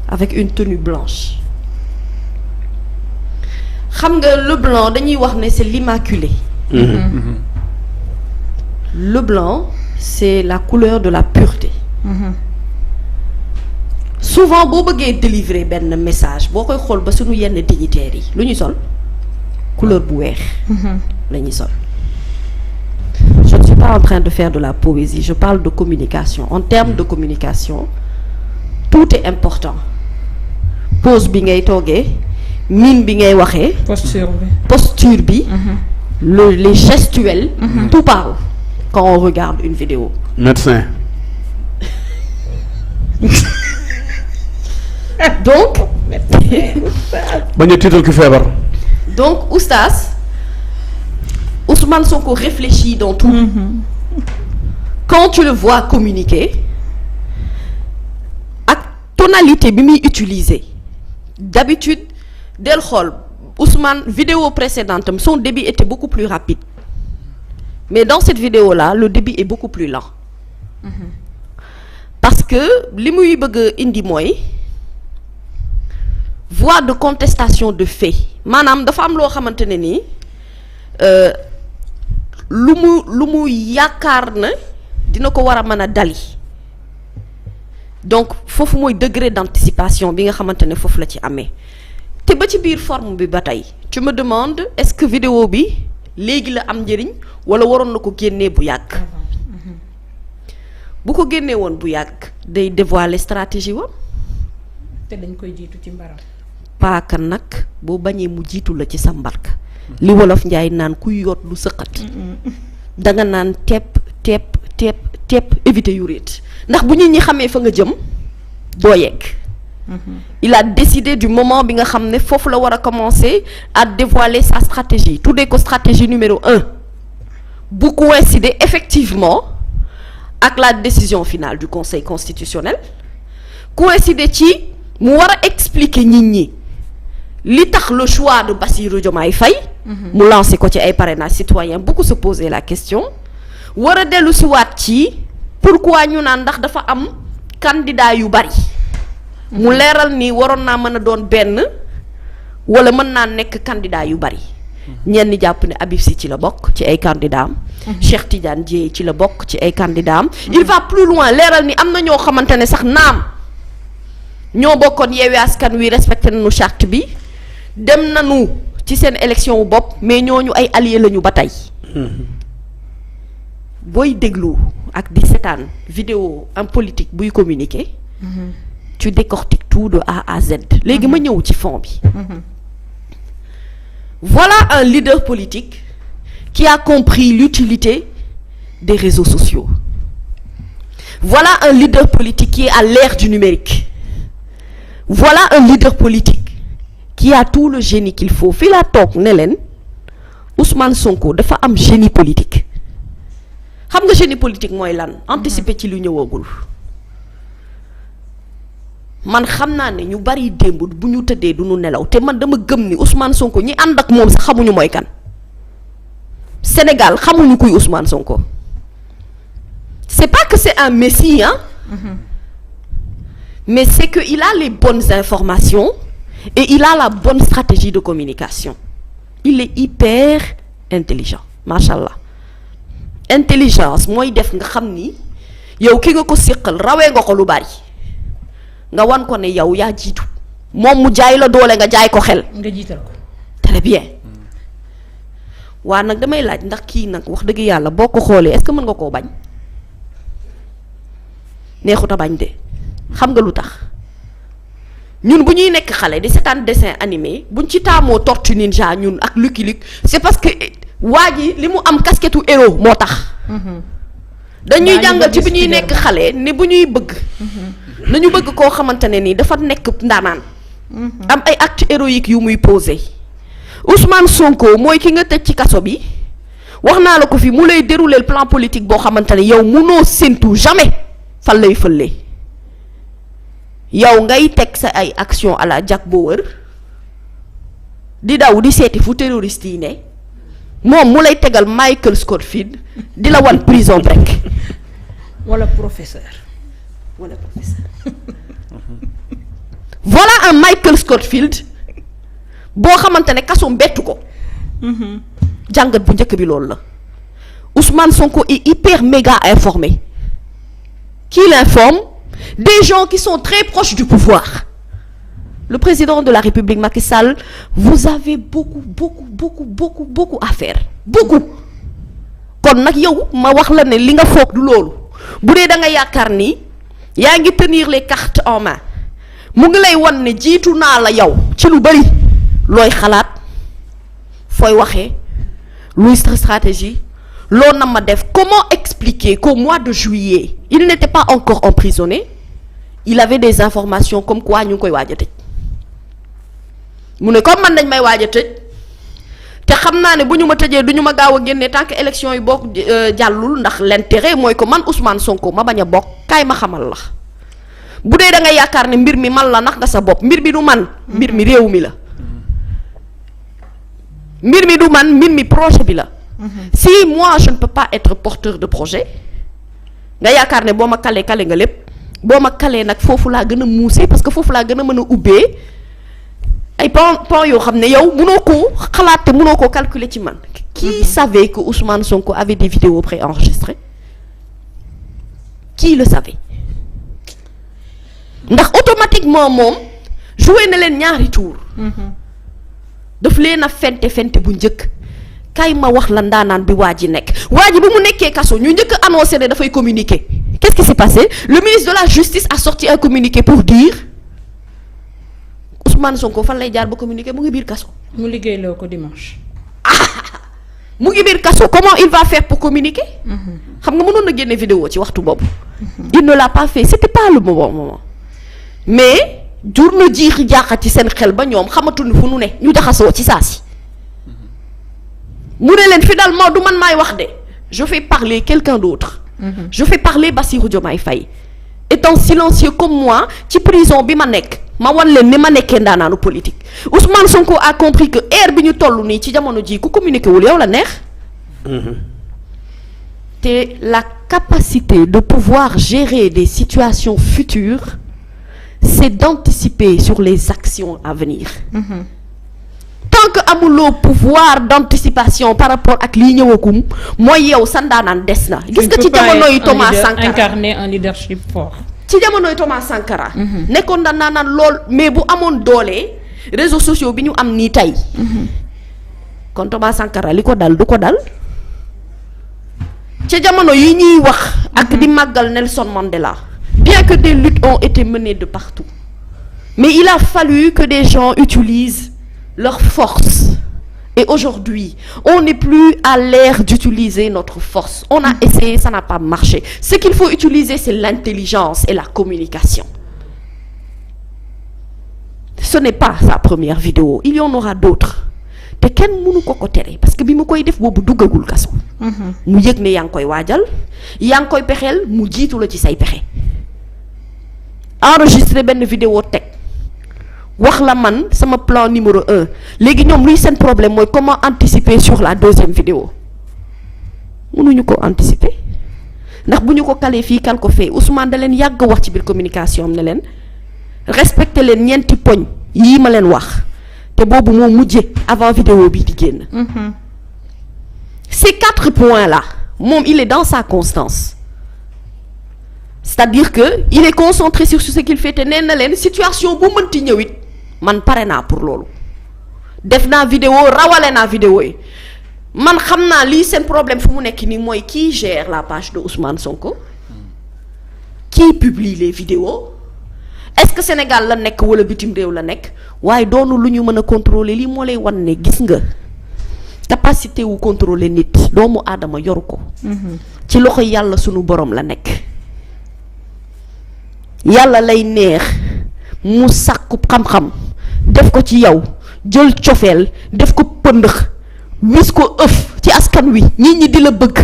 avec une tenue blanche. xam nga le blanc dañuy wax ne c'est l'immaculé. Le blanc c'est la couleur de la pureté. Souvent boo bëggee délivrer benn message boo koy xool ba suñu yenn dignitaires yi lu ñuy sol couleur bu weex la ñuy sol. Je ne suis pas en train de faire de la poésie, je parle de communication. En termes de communication tout est important. Pose bi ngay toogee, mine bi ngay waxee, posture bi, les gestuels, tout parle quand on regarde une vidéo. Médecin. Donc bañ a tiital ki feebar. Donc oustaz Ousmane Sonko réfléchit dans tout. Quand tu le vois communiquer ak tonalité bi muy utiliser d'habitude del xool Ousmane vidéo précédente am son débit était beaucoup plus rapide mais dans cette vidéo là le débit est beaucoup plus lent parce que li muy bëgg indi mooy voie de contestation de fait maanaam dafa am loo xamante ne nii lu mu yaakaar na dina ko war a mën a dali donc foofu mooy degré d'anticipation bi nga xamante ne foofu la ci amee te ba ci biir forme bi ba tey tu me demandes est-ce que vidéo bi léegi la am njëriñ wala waroon na ko génnee bu yàgg bu ko génnee woon bu yàgg day dévoiler stratégie wa te dañ koy jiitu ci mbaram paaka nag boo bañee mu jiitu la ci sa mbarka li wolof njaay naan kuy yoot lu sëqati danga naan tepp éviter yu réet ndax bu nit ñi xamee fa nga jëm doo yegg il a décidé du moment bi nga xam ne foofu la war a commencer à dévoiler sa stratégie tuddee ko stratégie numéro 1 bu coïncider effectivement ak la décision finale du conseil constitutionnel coïncider ci mu war a expliquer nit ñi li tax le choix de Bassirou Diomaye Faye mu lancé ko ci ay parrainage citoyen beaucoup se poser la question war a dellu si waat ci pourquoi ñu naan ndax dafa am candidat yu bari mu leeral ni waroon naa mën a doon benn wala mën naa nekk candidat yu bari ñenn jàpp ne Habib Sy ci la bokk ci ay candidat am Cheikh Tidiane Dièye ci la bokk ci ay candidat am il va plus loin leeral ni am na ñoo xamante ne sax naam ñoo bokkoon Yewwi Askan Wi respecté nañu charte bi dem nañu ci seen élection wu bopp mais ñooñu ay alliés lañu ba tey booy déglu ak di seetaan vidéo un politique buy communiquer tu décortiques tout de A à Z léegi ma ñëw ci fond bi voilà un leader politique qui a compris l'utilité des réseaux sociaux voilà un leader politique qui est à l'ère du numérique voilà un leader politique qui a tout le génie qu'il faut fii laa toog ne leen Ousmane Sonko dafa am génie politique xam nga génie politique mooy lan anticiper ci lu ñëwagul man xam naa ne ñu bari démb bu ñu tëddee du ñu nelaw te man dama gëm ni Ousmane Sonko ñi ànd ak moom sax xamuñu mooy kan Sénégal xamuñu kuy Ousmane Sonko c'est pas que c'est un messie hein mais c'est que il a les bonnes informations et il a la bonne stratégie de communication il est hyper intelligent machallah intelligence mooy def nga xam ni yow ki nga ko séqal rawee nga ko lu bari nga wan ko ne yow yaa jiitu moom mu jaay la doole nga jaay ko xel nga jiital ko très bien waa nag damay laaj ndax kii nag wax dëgg yàlla boo ko xoolee est-ce que mën nga koo bañ neexut a bañ de xam nga lu tax ñun bu ñuy nekk xale di seetaan dessin animé buñ ci taamoo Tortue Ninja ñun ak Lucky Luke c'est parce que waa ji li mu am casquette u héros moo tax dañuy jàngal ci bu ñuy nekk xale ne bu ñuy bëgg nañu bëgg koo xamante ne nii dafa nekk ndaanaan am ay actes héroïques yu muy posé Ousmane Sonko mooy ki nga tëj ci kaso bi wax naa la ko fi mu lay dérouler le plan politique boo xamante ne yow munoo séntu jamais fan lay fële yow ngay teg sa ay action à la Jack Bauer di daw di seeti fu terroriste yi ne moom mu lay tegal Michael Scofield di la wan prison break wala professeur voilà un Michael Scofield boo xamante ne kaso bettu ko. jàngat bu njëkk bi loolu la. Ousmane Sonko est hyper méga informé. Qui l'informe? Des gens qui sont très proches du pouvoir. Le président de la République Macky Sall, vous avez beaucoup à faire. Beaucoup. kon nag yow ma wax la ne li nga foog du loolu bu dee da nga yaakaar ni yaa ngi tenir les cartes en main mu ngi lay wan ne jiitu naa la yow ci lu bari looy xalaat fooy waxee luy stratégie loo na ma def. Comment expliquer qu'au mois de juillet il n'était pas encore emprisonné, il avait des informations comme quoi ñu ngi koy waaj a tëj mu ne comme man dañ may waaj a tëj te xam naa ne bu ñu ma tëjee du ñu ma gaaw a génne tant que élection yi bokk jàllul ndax l'intérêt mooy que man Ousmane Sonko ma bañ a bokk kaay ma xamal la bu dee da nga yaakaar ne mbir mi man la nax nga sa bopp mbir mi du man mbir mi réew mi la mbir mi du man mbir mi projet bi la. Si moi je ne peux pas être porteur de projet nga yaakaar ne boo ma kale nga lépp boo ma kalee nag foofu laa gën a muusee parce que foofu laa gën a mën a ubbee ay pan yoo xam ne yow mënoo koo xalaat te mënoo koo calculer ci man. Qui savait que Ousmane Sonko avait des vidéos préenregistrées? Qui le savait? ndax automatiquement moom joué na leen ñaari tour daf leen a fente bu njëkk. kay ma wax la ndaanaan bi waa ji nekk waa ji bi mu nekkee kaso ñu njëkk a annoncé ne dafay communiquer. Qu'est-ce qui s'est passé? Le ministre de la Justice a sorti un communiqué pour dire Ousmane Sonko fan lay jaar ba communiquer mu ngi biir kaso. mu liggéeyloo ko dimanche. mu ngi biir kaso comment il va faire pour communiquer? xam nga mënoon na génne vidéo ci waxtu boobu. il ne l'a pas fait c'était pas le bon moment mais jur na jiixi jaaxa ci seen xel ba ñoom xamatuñu fu nu ne ñu jaxasoo ci saa si. mu ne leen finalement du man maay wax de je fais parler quelqu'un d'autre. Je fais parler Bassirou Diomaye Faye étant silencieux comme moi ci prison bi ma nekk ma wan leen ni ma nekkee ndaanaanu politique Ousmane Sonko a compris que ère bi ñu toll nii ci jamono ji ku communiqué wul yow la neex. te la capacité de pouvoir gérer des situations futures c'est d'anticiper sur les actions à venir. Tant que amuloo pouvoir d'anticipation par rapport ak lii ñëwagum mooy yow sa ndaanaan des na. gis nga ci jamonoy Thomas Sankara incarner un leadership fort. ci jamonoy Thomas Sankara. nekkoon na ndaanaan lool mais bu amoon doole réseaux sociaux bi ñu am nii tey. kon Thomas Sankara li ko dal du ko dal. ca jamono yi ñuy wax. ak di màggal Nelson Mandela. bien que des luttes ont été menées de partout mais il a fallu que des gens utilisent leur force. Et aujourd'hui, on n'est plus à l'ère d'utiliser notre force. On a essayé, ça n'a pas marché. Ce qu'il faut utiliser, c'est l'intelligence et la communication. Ce n'est pas sa première vidéo. Il y en aura d'autres. te kenn mënu ko tere parce que bi mu koy def boobu duggagul kaso. mu yëg ne yaa ngi koy waajal yaa ngi koy pexeel mu jiitu la ci say pexe. enregistré benn vidéo teg. wax la man sama plan numéro 1 léegi ñoom luy seen problème mooy comment anticiper sur la deuxième vidéo mënuñu ko anticiper ndax bu ñu ko kalee fii kal ko fee Ousmane da leen yàgg wax ci biir communication am ne leen respecté leen ñeenti poñ yii ma leen wax te boobu moo mujje avant vidéo bi di génn. Ces 4 points là moom il est dans sa constance c'est-à-dire que il est concentré sur ce qu'il fait te nee na leen situation bu mënti ñëw it man pare naa pour loolu def naa vidéo rawale naa vidéo yi man xam naa lii seen problème fu mu nekk nii mooy qui gère la page de Ousmane Sonko qui publie les vidéos est-ce que Sénégal la nekk wala bitim réew la nekk waaye doonu lu ñu mën a contrôler lii moo lay wan ne gis nga capacité wu contrôler nit doomu aadama yoru ko ci loxo yàlla sunu borom la nekk yàlla lay neex mu sàkku xam-xam def ko ci yow jël cofeel def ko pëndëx wis ko ëf ci askan wi ñi di la bëgg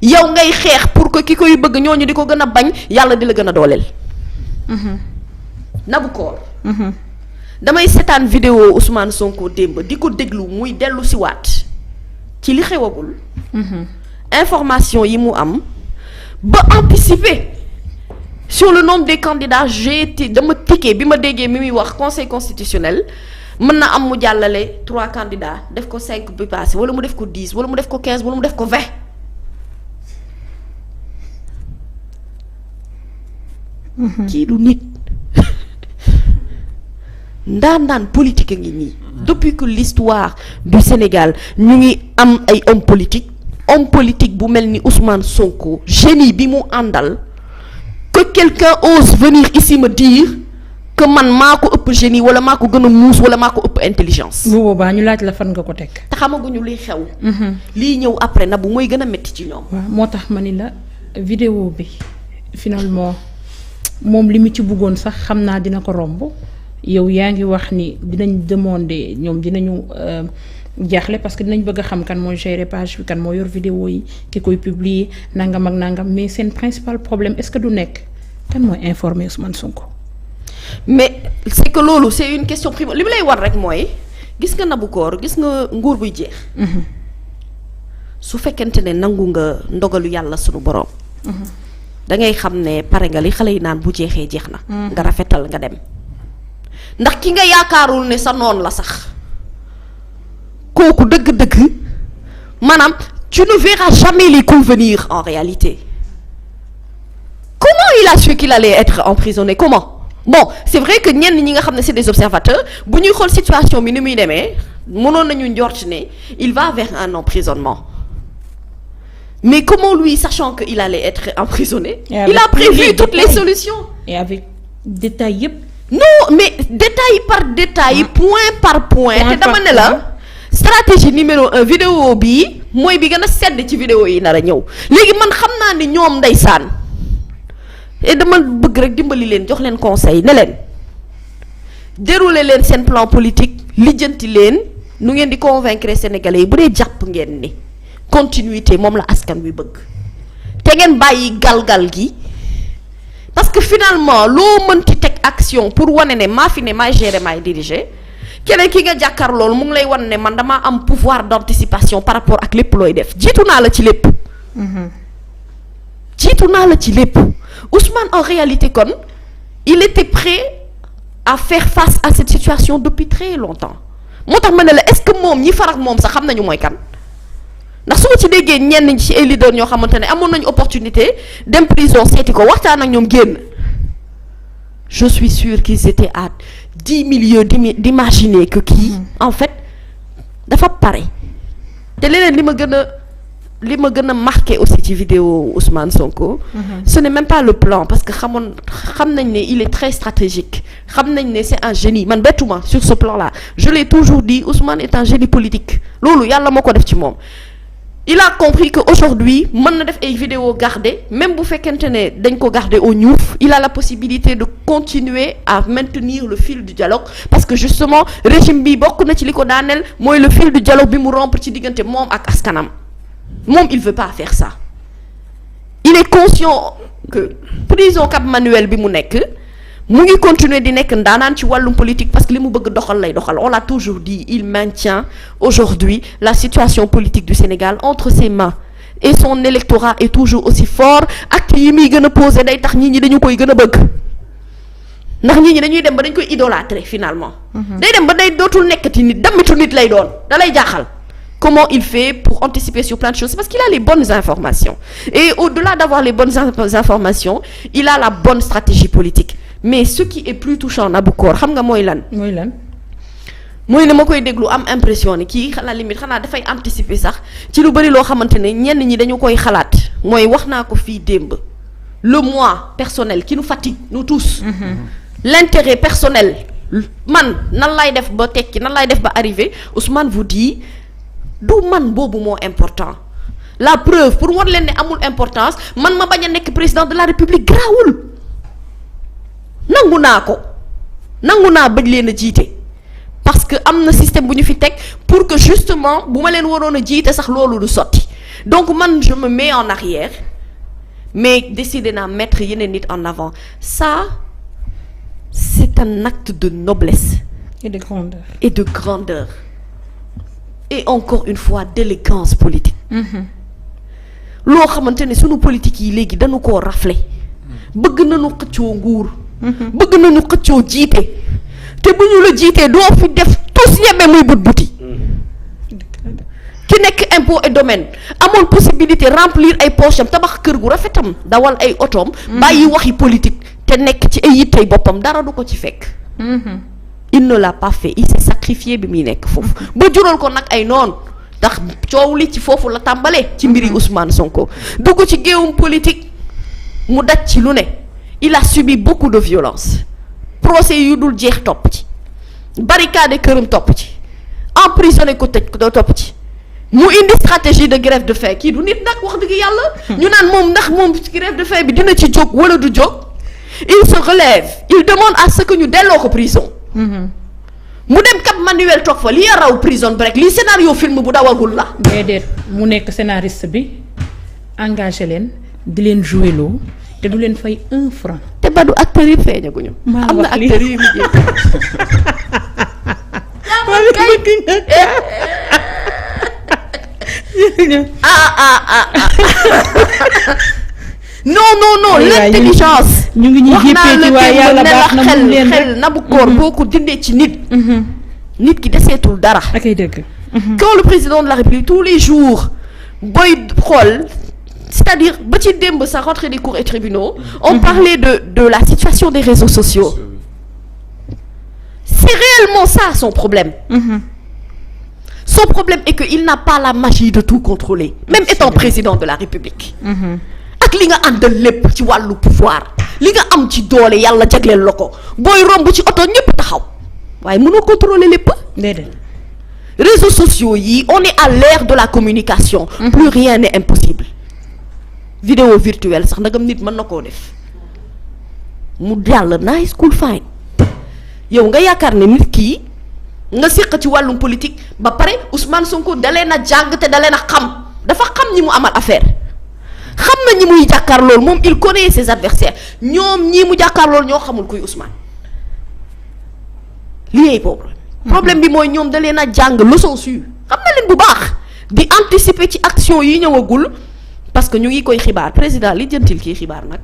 yow ngay xeex pour que ki koy bëgg ñooñu di ko gën a bañ yàlla di la gën a dooleel. Nabou Cor damay seetaan vidéo Ousmane Sonko démb di ko déglu muy dellu si waat ci li xewagul information yi mu am ba anticiper sur le nombre des candidats j'ai été dama tiqué bi ma déggee mi muy wax conseil constitutionnel mën na am mu jàllale 3 candidats def ko 5 bi passé wala mu def ko 10 wala mu def ko 15 wala mu def ko 20. kii du nit. ndaandaan politique a ngi nii. depuis que l'histoire du Sénégal ñu ngi am ay homme politique bu mel ni Ousmane Sonko génie bi mu àndal que quelqu'un ose venir ici me dire que man maa ko ëpp génie wala maa ko gën a muus wala maa ko ëpp intelligence. bu boobaa ñu laaj la fan nga ko teg. te xamaguñu liy xew. lii ñëw après na bu mooy gën a métti ci ñoom. waaw moo tax ma ni la vidéo bi finalement moom li mu ci bëggoon sax xam naa dina ko romb. yow yaa ngi wax ni dinañ demander ñoom dinañu jaaxle parce que dinañ bëgg a xam kan mooy gérer page bi kan moo yor vidéo yi ki koy publier nangam ak nangam mais seen principal problème est-ce que du nekk kan mooy informer Ousmane Sonko. mais c'est que loolu c'est une question primordiale li mu lay war rek mooy gis nga nabu koor gis nga nguur buy jeex. su fekkente ne nangu nga ndogalu yàlla sunu borom. da ngay xam ne pare nga li xale yi naan bu jeexee jeex na. nga rafetal nga dem. ndax ki nga yaakaarul ne sa noon la sax kooku dëgg-dëgg maanaam tu ne verras jamais les coups venir en réalité. Comment il a su qu'il allait être emprisonné? Comment? Bon, c'est vrai que ñenn ñi nga xam ne c'est des observateurs bu ñuy xool situation bi ni muy demee mënoon nañu njort ne il va vers un emprisonnement. Mais comment lui, sachant qu'il allait être emprisonné, il a prévu toutes les solutions. Et avec détail yëpp. Non, mais détail par détail, point par point. te dama ne la stratégie numéro 1 vidéo bii mooy bi gën a sedd ci vidéo yi nar a ñëw léegi man xam naa ni ñoom ndeysaan et dama bëgg rek dimbali leen jox leen conseil ne leen dérouler leen seen plan politique lijjanti leen nu ngeen di convaincre sénégalais yi bu dee jàpp ngeen ni continuité moom la askan wi bëgg te ngeen bàyyi galgal gi parce que finalement loo mënti teg action pour wane ne maa fi ne maay gérer maay diriger keneen ki nga jàkkaar loolu mu ngi lay wan ne man damaa am pouvoir d'anticipation par rapport ak lépp looy def jiitu naa la ci lépp. jiitu naa la ci lépp Ousmane en réalité kon il était prêt à faire face à cette situation depuis très longtemps moo tax ma ne la est-ce que moom ñi farak moom sax xam nañu mooy kan ndax su ma ci déggee ñenn ci ay leaders ñoo xamante ne amoon nañu opportunité dem prison seeti ko waxtaan ak ñoom génn je suis sûre qu'ils étaient à 10 millions d'imaginer que kii en fait dafa pare te leneen li ma gën a marqué aussi ci vidéo Ousmane Sonko ce n'est même pas le plan parce que xam nañ ne il est très stratégique xam nañ ne c'est un génie man bettuma sur ce plan-là je l'ai toujours dit Ousmane est un génie politique loolu yàlla moo ko def ci moom il a compris que aujourd'hui mën na def ay vidéos gardées même bu fekkente ne dañ ko garder au ñuuf il a la possibilité de continuer à maintenir le fil du dialogue parce que justement régime bi bokk na ci li ko daaneel mooy le fil du dialogue bi mu rompre ci diggante moom ak askanam moom il veut pas faire ça il est conscient que prison Cap Manuel bi mu nekk mu ngi continuer di nekk ndaanaan ci wàllum politique parce que li mu bëgg doxal lay doxal on l'a toujours dit il maintient aujourd'hui la situation politique du Sénégal entre ses mains et son électorat est toujours aussi fort acte yi muy gën a poser day tax nit ñi dañu koy gën a bëgg ndax nit ñi dañuy dem ba dañ koy idolâtrer finalement day dem ba day dootul nekkati nit damitu nit lay doon da lay jaaxal comment il fait pour anticiper sur plein de choses parce qu'il a les bonnes informations et au-delà d'avoir les bonnes informations il a la bonne stratégie politique mais ce qui est plus touchant Naboucor xam nga mooy lan. mooy lan. mooy ne ma koy déglu am impression ni kii xanaa limite xanaa dafay anticiper sax ci lu bari loo xamante ne ñenn ñi dañu koy xalaat mooy wax naa ko fii démb le moi personnel qui nous fatigue nous tous. L'intérêt personnel man nan lay def ba tekki nan lay def ba arriver Ousmane vous dit du man boobu moo important la preuve pour war leen ne amul importance man ma bañ a nekk président de la République grawul nangu naa bëj leen a jiite parce que am na système bu ñu fi teg pour que justement bu ma leen waroon a jiite sax loolu du sotti donc man je me mets en arrière mais décider naa mettre yeneen nit en avant ça c'est un acte de noblesse et de grandeur et encore une fois d'élégance politique loo xamante ne sunu politique yi léegi dañu koo rafler bëgg nañu xëccoo nguur. bëgg nañu xëccoo jiite te bu ñu la jiitee doo fi def tus ñebe muy but buti. ki nekk impôt et domaine amoon possibilité remplir ay poche am tabax kër gu rafetam dawal ay otoom. bàyyi waxi politique te nekk ci ay yittey boppam dara du ko ci fekk. il ne l'a pas fait il s'est sacrifié bi muy nekk foofu ba jural ko nag ay noon ndax coow li ci foofu la tàmbalee ci mbiri Ousmane Sonko dugg ci géewum politique mu daj ci lu ne il a subi beaucoup de violence procès yu dul jeex topp ci barricade këram topp ci emprisonné ko tëj ko topp ci mu indi stratégie de grève de faim kii du nit nag wax dëgg yàlla ñu naan moom ndax moom grève de faim bi dina ci jóg wala du jóg il se relève il demande à ce que ñu delloo ko prison mu dem Cap Manuel toog fa lii raw prison break lii scénario film bu dawagul la. déedéet mu nekk scénariste bi engagé leen di leen joué loo te du leen fay 1 franc. te ba du acteurs yi feeñaguñu. am na acteurs yi mujjee. non l'intelligence. ñu ngi ñuy jéppee ci waaye yàlla baax na mu leen xel nabu góor boo ko dindee ci nit. nit ki deseetul dara. akay dëgg. quand le président de la République tous les jours booy xool c'est-à-dire ba ci démb sa rentrée des cours et tribunaux. on parlait de la situation des réseaux sociaux. c'est réellement ça son problème. Son problème est que il n'a pas la magie de tout contrôler même étant président de la République. ak li nga àndal lépp ci wàllu pouvoir li nga am ci doole yàlla jagleel la ko booy romb ci oto ñëpp taxaw waaye mënoo contrôler lépp. déedéet. réseaux sociaux yi on est à l'ère de la communication. plus rien n'est impossible. vidéo virtuelle sax ndagam nit mën na koo def mu jàll nice cool fine yow nga yaakaar ne nit kii nga séq ci wàllum politique ba pare Ousmane Sonko dalee na jàng te dalee na xam dafa xam ñi mu amal affaire. xam na ñi muy jàkkaar lool moom il connaît ses adversaires ñoom ñii mu jàkkaar lool ñoo xamul kuy Ousmane lii problème bi mooy ñoom da leen a jàng leçon sûre xam na leen bu baax di anticiper ci action yi ñëwagul parce que ñu ngi koy xibaar président li jëntil kii xibaar nag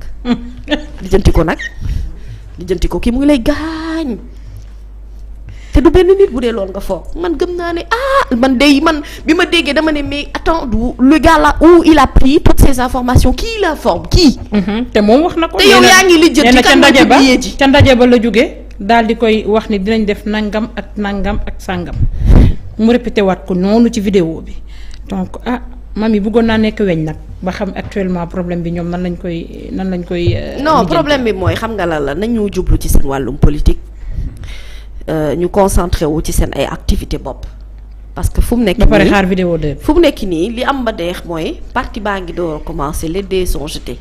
li jënti ko kii mu ngi lay gaañ te du benn nit bu dee loolu nga foog man gëm naa ne man bi ma déggee dama ne mais attends le gars là où il a pris toutes ces informations qui l'informe qui. te moom wax na ko. te yow yaa ngi lijjanti kan ma ci ji ca ndaje ba la jógee daal di koy wax ni dinañ def nangam ak nangam ak sàngam mu répété waat ko noonu ci vidéo bi donc mami bëggoon naa nekk weñ nag ba xam actuellement problème bi ñoom nan lañ koy. non problème bi mooy xam nga la nañu jublu ci seen wàllum politique. ñu concentré wu ci seen ay activité bopp parce que fu mu nekk nii ba pare xaar vidéo de fu mu nekk nii li am ba deex mooy parti baa ngi door a commencé les dés sont jetés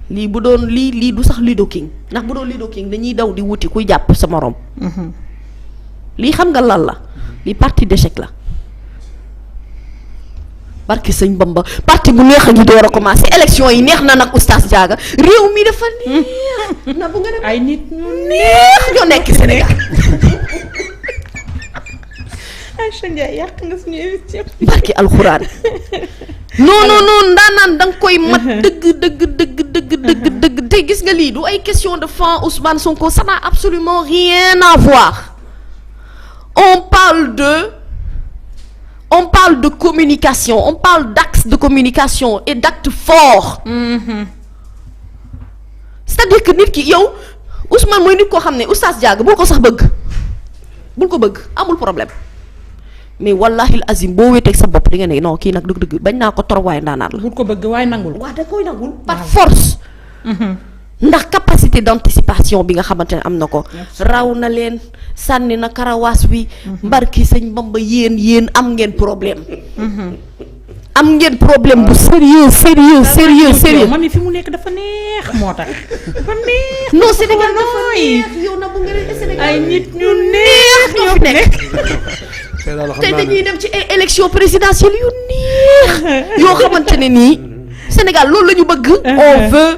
lii bu doon lii du sax Lido King ndax bu doon Lido King dañuy daw di wuti kuy jàpp sa morom. lii xam nga lan la lii parti d'échec la barki sëñ Bamba parti bu neex a ngi door a commencé élection yi neex na nag oustaz Diaga réew mi dafa neex. na bu nga dem ay nit ñu neex ñoo nekk Sénégal. Aïcha Ndiaye yàq nga suñu émission. barki alxuraan. non ndaanaan da nga koy mat dëgg te gis nga lii du ay question de fan Ousmane Sonko ça n'a absolument rien à voir on parle de communication on parle d'axe de communication et d'actes forts. c'est-à-dire que nit ki yow Ousmane mooy nit koo xam ne oustaz Diaga bul ko sax bëgg bul ko bëgg amul problème mais wallahi azim boo wéeteeg sa bopp di nga ne non kii nag dëgg bañ naa ko trop waaye ndaanaat la. bul ko bëgg waaye nangul. waaw da koy nangul par force. ndax capacité d'anticipation bi nga xamante ne am na ko. raw na leen sànni na karawaas wi. mbarki sëñ Bamba yéen am ngeen problème. am ngeen problème bu sérieux. mami fi mu nekk dafa neex moo tax. dafa neex. non Sénégal dafa neex yow na bu ngeen Sénégal ay nit ñu neex ñoo fi nekk. te dañuy dem ci ay élection présidentielle yu neex. yoo xamante ne nii Sénégal loolu la ñu bëgg. on veut.